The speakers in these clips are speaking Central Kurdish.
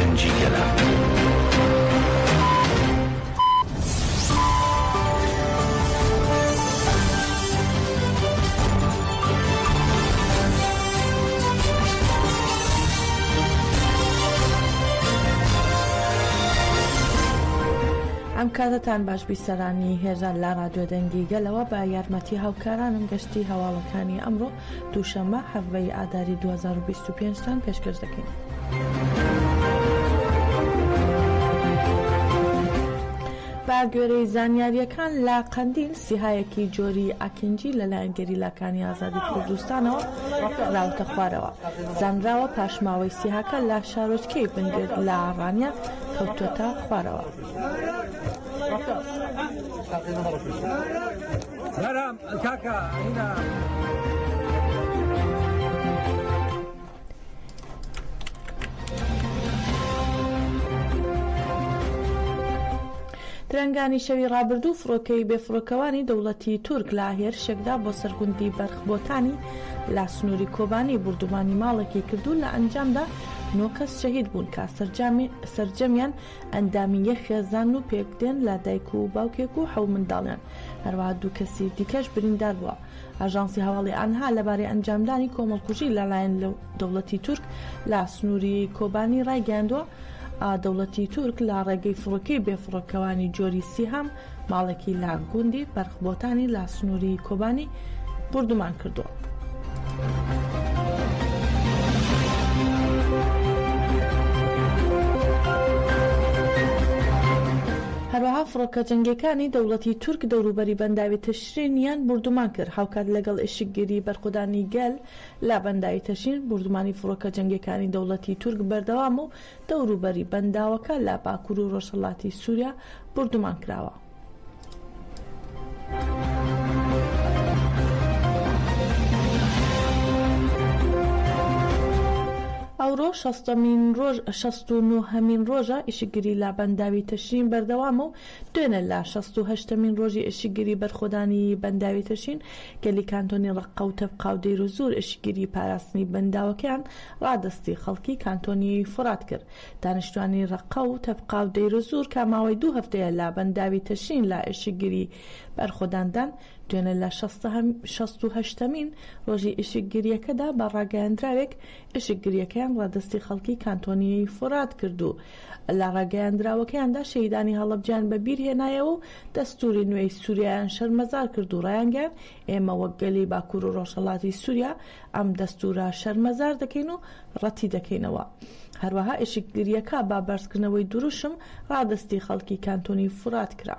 دەنجی گەلە. ئەم کاتتان باش بیسەرانی هێزان لە ڕادیۆ دەنگی گەلەوە بە یارمەتی هاوکارانم گەشتی هەواڵەکانی ئەمڕۆ دووشەممە هەڤەی ئاداری 2025تان پێشکەش دەکەین. با گوێرەی زانیاریەکان لە قەندیل سیهایەکی جۆری ئاکینجی لەلایەن گەریلاکانی ئازادی کوردستانەوە راوتە خوارەوە. زانراوە پاشماوەی سیهاکە لە شارۆچکەی بنگرد لە ئاڕانیا کەوتوتە خوارەوە. درەنگانی شەوی ڕابردوو فڕۆکەی بێفڕۆکەوانی دەوڵەتی تورک لە هێرشێکدا بۆ سەرگوندی بەرخبۆتانی لا سنووری کۆبانی بردومانی ماڵێکی کردو لە ئەنجامدا 9 کەس شەهید بوون کە سەرجەمیان ئەندامی یەک خێزان و پێکدێن لە دایک و باوکێک و حەو منداڵیان، هەروەها 2 کەسی دیکەش بریندار بووە. ئاژانسی هەواڵی ئانها لەبارەی ئەنجامدانی کۆمەڵکوژی لەلایەن دەوڵەتی تورک لە سنووری کۆبانی ڕایگەاندووە. دەوڵەتی تورک لە ڕێگەی فڕۆکەی بێفڕۆکەوانی جۆری سیهام ماڵێکی لا گوندی بەرخبۆتانی لا سنووری کۆبانی بردومان کردووە. هەروەها فڕۆکە جەنگەکانی دەوڵەتی تورک دەوروبەری بەنداوی تەشرینیان بردومان کرد. هاوکات لەگەڵ ئێشکگیری بەرخودانی گەل لە بەنداوی تەشرین بردومانی فڕۆکە جەنگەکانی دەوڵەتی تورک بەردەوام و دەوروبەری بەنداوەکە لە باکوور و ڕۆژهەڵاتی سووریا بردومان کراوە. ئەوڕۆ 69مین ڕۆژە ئیشگیری لە بەنداوی تەشرین بەردەوام و دوێنێ لە 68مین ڕۆژی ئیشگیری بەرخۆدانی بەنداوی تەشرین گەلی کانتۆنی ڕەققە و تەبقا و دەیر و زور ئیشگیری پاراستنی بەنداوەکەیان ڕادستی خەڵکی کانتۆنی فڕات کرد. دانیشتوانی ڕەققە و تەبقا و دەیر و زور کە ماوەی 2 هەفتەیە لە بەنداوی تەشرین لە ئیشگیری بەرخۆداندان دوێنێ لە 68مین ڕۆژی ئیشگیریەکەدا بە ڕاگەیاندراوێک ئیشگیریەکەیان ڕادستی خەڵکی کانتۆنی فڕات کردو. لە ڕاگەیاندراوەکەیاندا شەهیدانی هەڵەبجان بە بیر هێنایەوە و دەستوری نوێی سووریایان شەرمەزار کرد و ڕایانگەیان ئێمە وەک گەلی باکوور و ڕۆژهەڵاتی سووریا ئەم دەستورە شەرمەزار دەکەین و ڕەتی دەکەینەوە. هەروەها ئیشگیریەکە با بەرزکردنەوەی دروشم ڕادستی خەڵکی کانتۆنی فڕات کرا.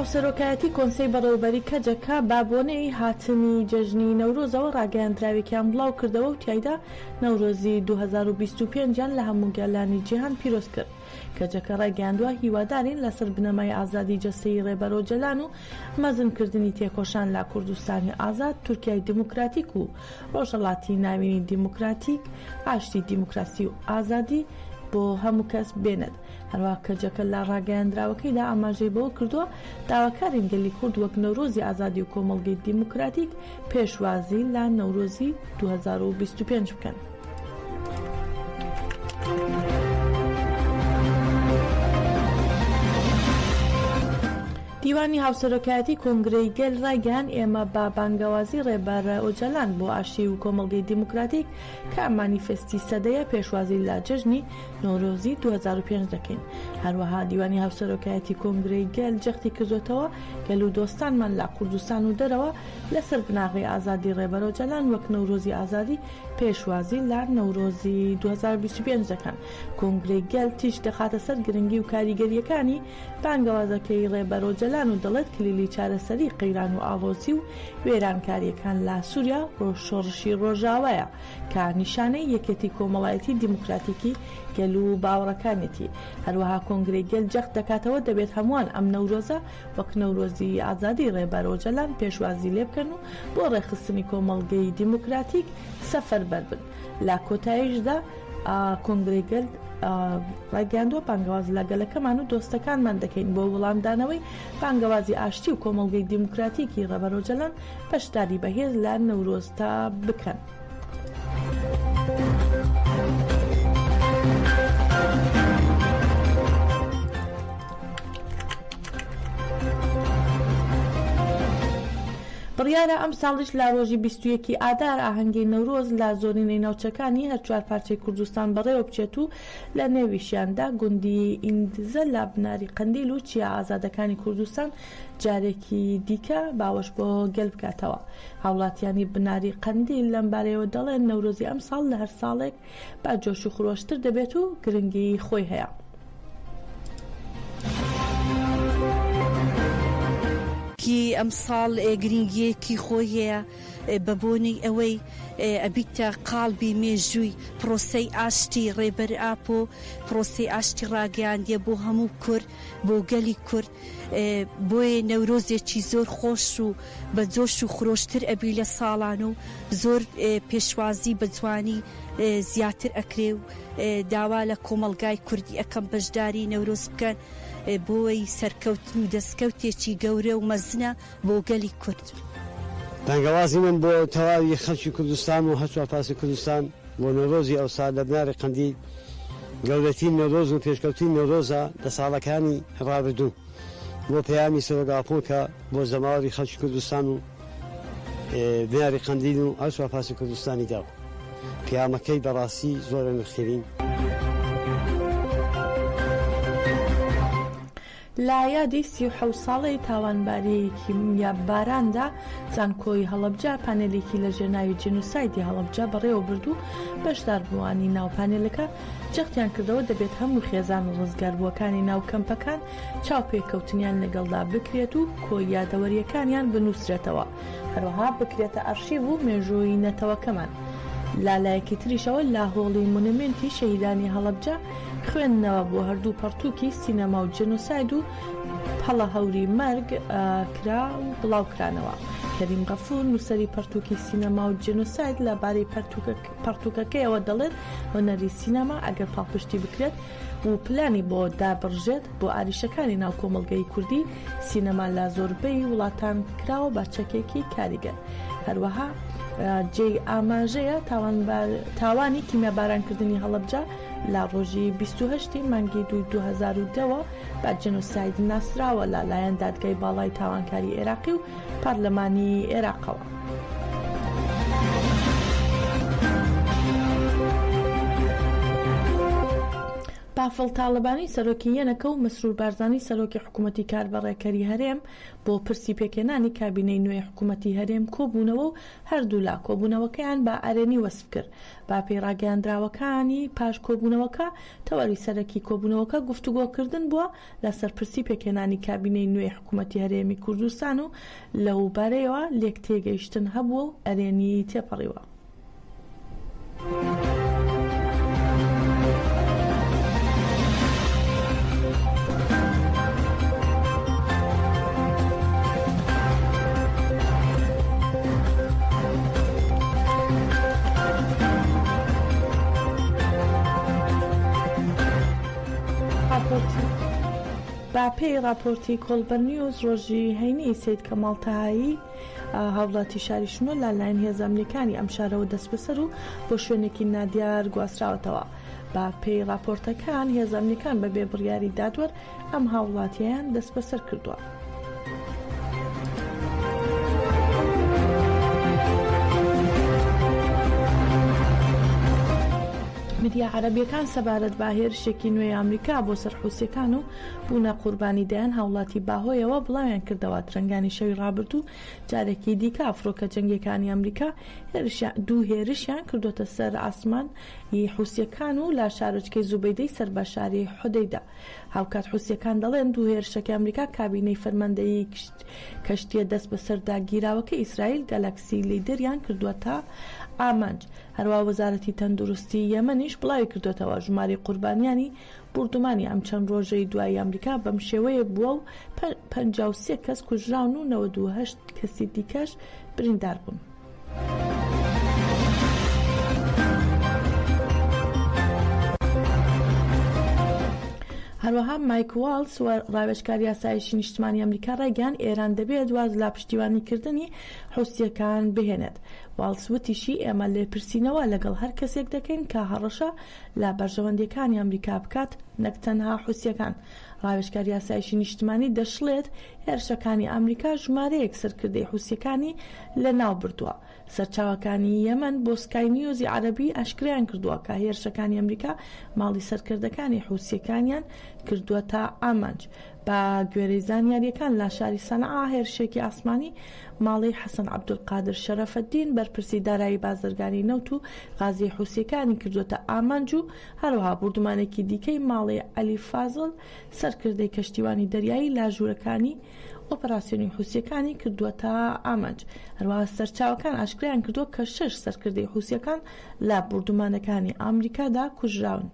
هاوسەرۆکایەتی کۆنسەی بەڕێوەبەری کەجەکە بابۆنەی هاتنی جەژنی نەورۆزەوە ڕاگەیاندراوێکیان بڵاو کردەوە و تایدا نەورۆزی 2025یان لە هەموو گەلانی جیهان پیرۆز کرد. کەجەکە ڕاگەیاندووە هیوادارین لەسەر بنەمای ئازادی جەستەیی ڕێبەرۆ جەلان و مەزنکردنی تێکۆشان لە کوردستانی ئازاد، تورکیای دیموکراتیک و ڕۆژهەڵاتی ناوینی دیموکراتیک، ئاشتی دیموکراسی و ئازادی بۆ هەموو کەس بێنێت. هەروە کەجەکە لە ڕاگەیاندراوەکەیدا ئاماژەی بەوە کردووە داواکارین گەلی کورد وەک نەورۆزی ئازادی و کۆمەڵگەی دیموکراتیک پێشوازی لە نەورۆزی 2025 بکەن. دیوانی هاوسەرۆکایەتی کۆنگرەی گەل ڕایگەیاند ئێمە بە بانگەوازی ڕێبەرە ئۆجەلان بۆ ئاشتی و کۆمەڵگەی دیموکراتیک کە مانیفێستی سەدەیە پێشوازی لە جەژنی نۆرۆزی 2005 دەکەین. هەروەها دیوانی هاوسەرۆکایەتی کۆنگرەی گەل جەختی کردوتەوە گەل و دۆستانمان لە کوردستان و دەرەوە لەسەر بناغی ئازادی ڕێبەرە ئۆجەلان وەک نەورۆزی ئازادی پێشوازی لە نەورۆزی 2025 دەکەن. کۆنگرەی گەل تیش دەخاتە سەر گرنگی و کاریگەریەکانی بانگەوازەکەی ڕێبەرە ئۆجەلان و دەڵێت کلیلی چارەسەری قەیران و ئاڵۆزی و وێرانکاریەکان لە سووریا شۆڕشی ڕۆژاوایە کە نیشانەی یەکێتی کۆمەڵایەتی دیموکراتیکی گەل و باوەڕەکانێتی. هەروەها کۆنگرەی گەل جەخت دەکاتەوە دەبێت هەمووان ئەم نەورۆزە وەک نەورۆزی ئازادی ڕێبەرە ئۆجەلان پێشوازی لێ بکەن و بۆ ڕێخستنی کۆمەڵگەی دیموکراتیک سەفەربەر بن. لە کۆتاییشدا کۆنگرەی گەل ڕایگەاندووە پانگەواز لەگەلەکەمان و دۆستەکانمان دەکەین بۆ وەڵامدانەوەی پانگەوازی ئاشتی و کۆمەڵگەی دیموکراتیکی ڕەبەرۆجەلان بەشداری بەهێز لە نەورۆزدا بکەن. بڕیارە ئەم ساڵیش لە ڕۆژی 21 ئادار ئاهەنگی نەورۆز لە زۆرینەی ناوچەکانی هەر چوار پارچەی کوردستان بەڕێوە بچێت و لە نێویشیاندا گوندی ئیندزە لە بناری قەندیل و چیا ئازادەکانی کوردستان جارێکی دیکە باوەش بۆ گەل بکاتەوە. هاوڵاتیانی بناری قەندیل لەم بارەیەوە دەڵێن نەورۆزی ئەم ساڵ لە هەر ساڵێک با جۆش و خرۆشتر دەبێت و گرنگی خۆی هەیە. ئەم ساڵ گرنگیەکی خۆی هەیە بە بۆنەی ئەوەی ئەبیتە قاڵبی مێژووی پرۆسەی ئاشتی ڕێبەر ئاپ و پرۆسەی ئاشتی ڕاگەیاندیە بۆ هەموو کورد بۆ گەلی کورد بۆیە نەورۆزێکی زۆر خۆش و بە جۆش و خرۆشتر ئەبی لە ساڵان و زۆر پێشوازی بە جوانی زیاتر ئەکرێ و داوا لە کۆمەلگای کوردی ئەەکەم بەشداری نەورۆز بکەن بۆی سەرکەوتن و دەستکەوتێکی گەورە و مەزنە بۆ گەلی کورد. بانگەوازی من بۆ تەواوی خەڵکی کوردستان و هەچوار پاسی کوردستان بۆ نەورۆزی ئەو ساڵ لە بناری قەندیل گەورەترین نەورۆز و پێشکەوترین نەورۆزە لە ساڵەکانی ڕابردوو بۆ پەیامی سەرۆگاپۆکە بۆ زەماوەری خەڵکی کوردستان و بناری قەندیل و هەچوار پاسی کوردستانی داوە. پەیامەکەی بەڕاستی زۆرە نرخێنین. لە یادی 37 ساڵی تاوانباریەکی باراندا زانکۆی هەڵەبجە پانێلێکی لە ژێرناوی جێنوسایدی هەڵەبجە بەڕێوە بردو بەشداربووانی ناو پانێلەکە جەختیان کردەوە دەبێت هەموو خێزان و ڕزگاربووەکانی ناو کەمپەکان چاوپێکەوتنیان لەگەڵدا بکرێت و کۆی یادەوەریەکانیان بنووسرێتەوە، هەروەها بکرێتە ئەرشیڤ و مێژووی نەتەوەکەمان. لالایەکی تریشەوە لا هۆڵی مونمنتی شەهیدانی هەڵەبجە خوێندنەوە بۆ هەردوو پەرتووکی سینەما و جێنۆساید و پەڵە هەوری مەرگ کرا و بڵاوکرانەوە. کەریم غەفور نووسەری پەرتووکی سینەما و جێنۆساید لەبارەی پەرتووکەکەیەوە دەڵێت هۆنەری سینەما ئەگەر پاڵپشتی بکرێت و پلانی بۆ دابڕژێت بۆ ئاریشەکانی ناو کۆمەڵگەی کوردی سینەما لە زۆربەی وڵاتان کراوە بە چەکێکی کاریگەر. هەروەها جێی ئاماژەیە تاوانی کیمیابارانکردنی هەڵەبجە لە ڕۆژی 28 مانگی 2010ەوە بە جێنۆساید ناسراوە لەلایەن دادگای باڵای تاوانکاری عێراقی و پارلەمانی عێراقەوە. بافڵ تاالبانی سەرۆکی یەنەکە و مەسرور بارزانی سەرۆکی حکوومەتی کاربەڕێکەری هەرێم بۆ پرسی پێکێنانی کابینەی نوێی حکوومەتی هەرێم کۆبوونەوە و هەردوو لا کۆبوونەوەکەیان بە ئارێنی وەسف کرد. با پێڕاگەیاندراوەکانی پاش کۆبوونەوەکە تەوەری سەرەکی کۆبوونەوەکە گفتوگۆکردن بووە لەسەر پرسی پێکێنانی کابینەی نوێی حکوومەتی هەرێمی کوردستان و لەوبارەیەوە لێک تێگەیشتن هەبووە و ئەرێنی تێپەڕیوە. با پێی راپۆرتی کۆڵبەر نیوز ڕۆژی هەینی سید کەماڵ تاهایی هاوڵاتی شاری شنۆ لەلایەن هێزە ئەمریکانی ئەم شارەوە دەست بەسەر و بۆ شوێنێکی نادیار گواستراوەتەوە. با پێی راپۆرتەکان هێزە ئەمریکان بەبێ بڕیاری دادوەر ئەم هاوڵاتیان دەست بەسەر کردووە. میدیا عەرەبیەکان سەبارەت بە هێرشێکی نوێی ئەمریکا بۆ سەرحوسیەکان و بوونە قوربانی دایان هاوڵاتی باهۆیەوە بڵاویان کردەوە. ترنگانی شەوی ڕابردوو جارێکی دیکە ئەفرۆکە جەنگیەکانی ئەمریکا دوو هێرشیان کردوتە سەر ئاسمانی حوسیەکان و لا شارۆچکەی زوبەیدەی سەر بە شاری حودەیدا. هاوکات حوسیەکان دەڵێن دوو هێرشەکە ئەمریکا کابینەی فەرماندەیی کەشتیە دەست بەسەر داگیراوەکە ئیسرائیل گەلاکسی لیدەریان کردووە تا ئامانج. هەروە وەزارەتی تەندروستی یەمەنیش بڵاوی کردوێتەوە ژماری قوربانیانی بردومانی ئەم چەند ڕۆژەی دوای ئەمریکا بەم شێوەیە بووە و 53 کەس کوژراون و 98 کەسی دیکەش بریندار بوون. هەروەها مایک واڵس ڕاوێژکاری یاسایشی نیشتمانی ئەمریکا ڕێگەیان ئێران دەبێت دواز لا پشتیوانیکردنی حوسیەکان بهێنێت. واڵس وتیشی ئێمە لێپرسینەوە لەگەڵ هەر کەسێک دەکەین کە هەڕەشە لە بەرژەوەندەکانی ئەمریکا بکات نەک تەنها حوسیەکان. ڕاوێژکاری یاسایشی نیشتمانی دەشڵێت هێرشەکانی ئەمریکا ژمارەیەک سەرکردەی حوسیەکانی لە ناو بردووە. سەرچاوەکانی یەمەن بۆ سکای نیوزی عەرەبی ئاشکرایان کردووە کە هێرشەکانی ئەمریکا ماڵی سەرکردەکانی حوسیەکانیان کردووە تا ئامانج. بە گوێرەی زانیاریەکان لە شاری سەنعا هێرشێکی ئاسمانی ماڵی حەسەن عەبدولقادر شەرەفەددین بەرپرسی دارایی بازرگانی نەوت و غازی حوسیەکانی کردوتە ئامانج و هەروەها بردومانێکی دیکەی ماڵی عەلی فازڵ سەرکردەی کەشتیوانی دەریایی لا ژوورەکانی ئۆپەراسیۆنی حوسیەکانی کردووە تا ئامانج. هەروەها سەرچاوەکان ئاشکرایان کردووە کە 6 سەرکردەی حوسیەکان لە بردومانەکانی ئامریکادا کوژراون.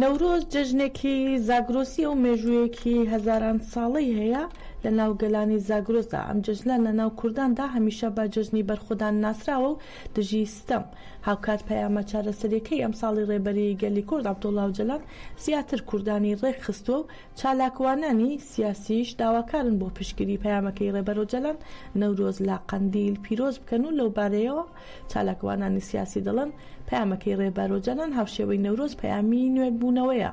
نەورۆز جەژنێکی زاگرۆسی و مێژوویەکی هەزاران ساڵەی هەیە لە ناو گەلانی زاگرۆسدا. ئەم جەژنە لە ناو کورداندا هەمیشە بە جەژنی بەرخۆدان ناسراوە و دژی ستەم. هاوکات پەیامە چارەسەرەکەی ئەم ساڵی ڕێبەری گەلی کورد عەبدوڵڵا ئۆجەلان زیاتر کوردانی ڕێک خستووە و چالاکوانانی سیاسیش داواکارن بۆ پشتگیری پەیامەکەی ڕێبەر ئۆجەلان نەورۆز لا قەندیل پیرۆز بکەن و لەو بارەیەوە چالاکوانانی سیاسی دەڵێن پەیامەکەی ڕێبەر ئۆجەلان هاوشێوەی نەورۆز پەیامی نوێبوونەوەیە.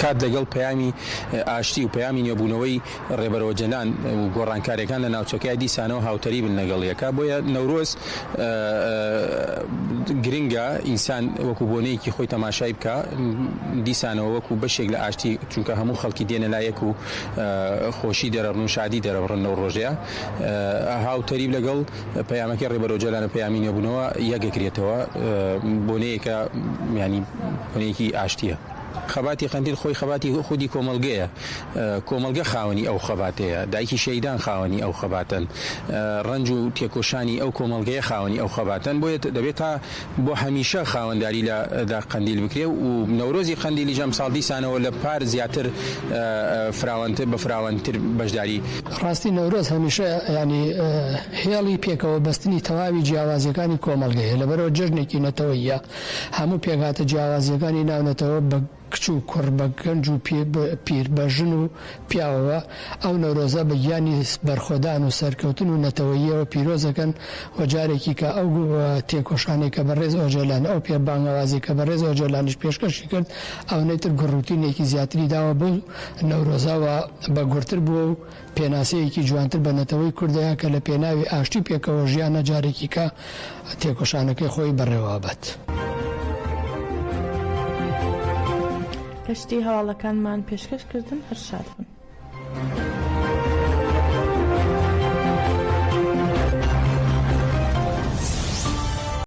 کات لەگەڵ پەیامی ئاشتی و پەیامی نوێبوونەوەی ڕێبەر ئۆجەلان و گۆڕانکاریەکان لە ناوچەکەی دیسانەوە هاوتەری بن لەگەڵیەکە. بۆیە نەورۆز گرنگە ئینسان وەکو بۆنەیەکی خۆی تەماشای بکە دیسانەوە وەکو بەشێک لە ئاشتی، چونکە هەموو خەڵکی دێنە لایەک و خۆشی دەرەڕن و شادی دەرەڕنەوە ڕۆژەیە. هاوتەری لەگەڵ پەیامەکەی ڕێبەر ئۆجەلان و پەیامی نوێبوونەوە یەکەکرێتەوە. بۆنەیەکە ینی بۆنەیەکی ئاشتیە. خەباتی قەندیل خۆی خەباتی خودی کۆمەڵگەیە، کۆمەڵگە خاوەنی ئەو خەباتەیە، دایکی شەیدان خاوەنی ئەو خەباتن، ڕەنج و تێکۆشانی ئەو کۆمەڵگەیە خاوەنی ئەو خەباتن. بۆیە دەبێت تا بۆ هەمیشە خاوەنداری لە قەندیل بکرێ و نەورۆزی قەندیلی جەم ساڵ دیسانەوە لە پار زیاتر فراوانتر بە فراوانتر بەشداری. ڕاستی نەورۆز هەمیشە ینی هێڵی پێکەوە بەستنی تەواوی جیاوازیەکانی کۆمەڵگەیە، لەبەرەوە جەژنێکی نەتەوەیە هەموو پێکهاتە جیاوازیەکانی ناونەتەوە بە کچ و کوڕ بە گەنج و پیر بە ژن و پیاوەوە ئەو نەورۆزە بە گیانی بەرخۆدان و سەرکەوتن و نەتەوەییەوە پیرۆزەکەن و جارێکی کە ئەو تێکۆشانێک کە بەڕێز ئۆجەلان ئەو پێبانگەوازی کە بەڕێز ئۆجەلانیش پێشکەشی کرد ئەو نەیتر گڕوتینێکی زیاتری داوە بۆ نەورۆزەوە بە گورتر بووە و پێناسەیەکی جوانتر بە نەتەوەی کوردەیە کە لە پێناوی ئاشتی پێکەوە ژیانە جارێکی کە تێکۆشانەکەی خۆی بەڕێوەبەت. کەشتی هەواڵەکانمان پێشکەشکردن هەر شاد بن.